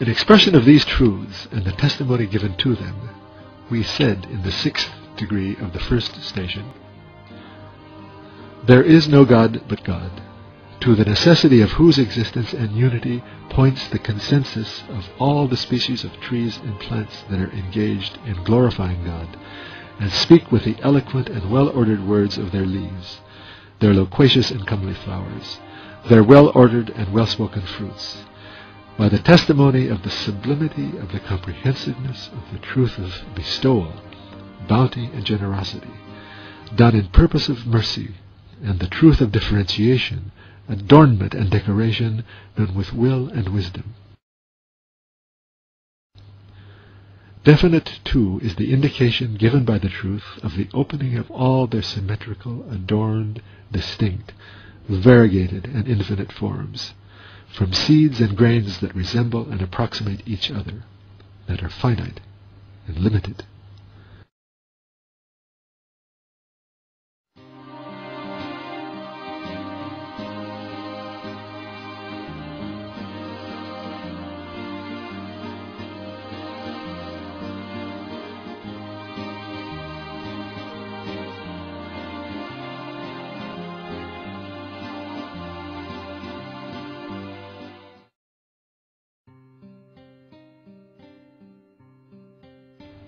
In expression of these truths and the testimony given to them, we said in the 6th degree of the first station, there is no God but God, to the necessity of whose existence and unity points the consensus of all the species of trees and plants that are engaged in glorifying God, and speak with the eloquent and well-ordered words of their leaves, their loquacious and comely flowers, their well-ordered and well-spoken fruits, by the testimony of the sublimity of the comprehensiveness of the truth of bestowal, bounty and generosity, done in purpose of mercy, and the truth of differentiation, adornment and decoration, done with will and wisdom. Definite, too, is the indication given by the truth of the opening of all their symmetrical, adorned, distinct, variegated, and infinite forms, from seeds and grains that resemble and approximate each other, that are finite and limited.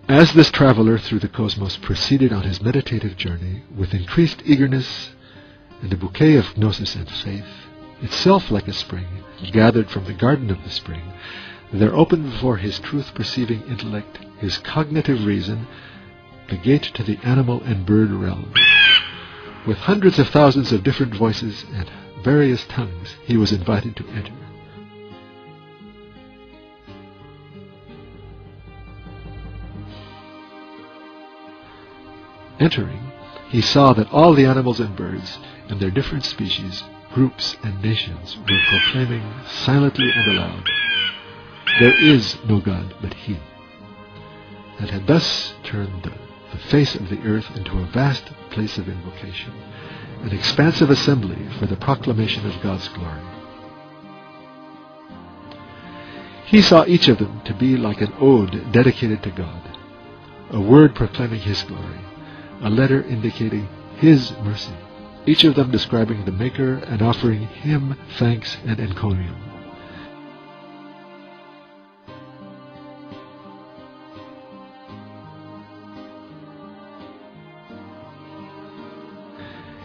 As this traveler through the cosmos proceeded on his meditative journey with increased eagerness and a bouquet of gnosis and faith, itself like a spring, gathered from the garden of the spring, there opened before his truth-perceiving intellect, his cognitive reason, the gate to the animal and bird realm. With hundreds of thousands of different voices and various tongues, he was invited to enter. Entering, he saw that all the animals and birds, and their different species, groups, and nations were proclaiming silently and aloud, there is no God but He, and had thus turned the face of the earth into a vast place of invocation, an expansive assembly for the proclamation of God's glory. He saw each of them to be like an ode dedicated to God, a word proclaiming His glory, a letter indicating His mercy, each of them describing the Maker and offering Him thanks and encomium.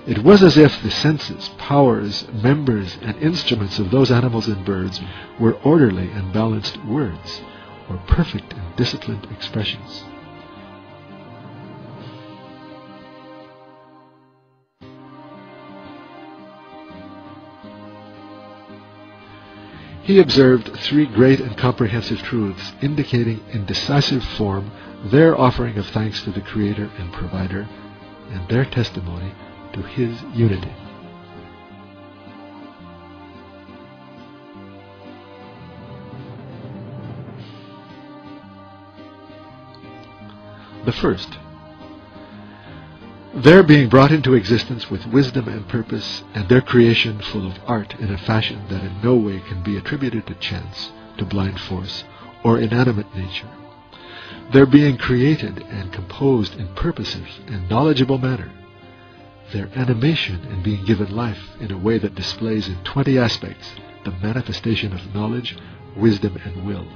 It was as if the senses, powers, members, and instruments of those animals and birds were orderly and balanced words, or perfect and disciplined expressions. He observed three great and comprehensive truths indicating in decisive form their offering of thanks to the Creator and Provider, and their testimony to His unity. The first, their being brought into existence with wisdom and purpose, and their creation full of art in a fashion that in no way can be attributed to chance, to blind force, or inanimate nature. Their being created and composed in purposive and knowledgeable manner. Their animation in being given life in a way that displays in 20 aspects the manifestation of knowledge, wisdom, and will.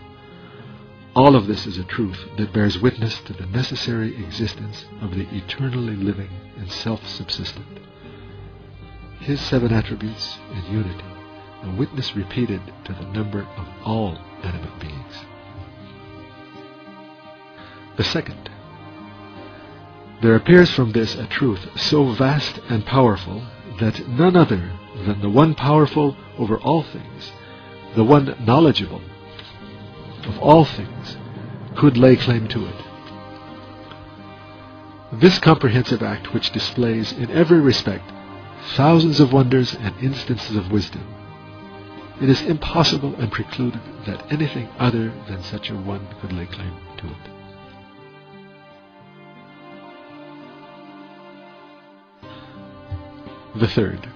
All of this is a truth that bears witness to the necessary existence of the eternally living and self-subsistent. His 7 attributes and unity, a witness repeated to the number of all animate beings. The second, there appears from this a truth so vast and powerful that none other than the one powerful over all things, the one knowledgeable of all things, could lay claim to it. This comprehensive act, which displays in every respect thousands of wonders and instances of wisdom, it is impossible and precluded that anything other than such a one could lay claim to it. The third,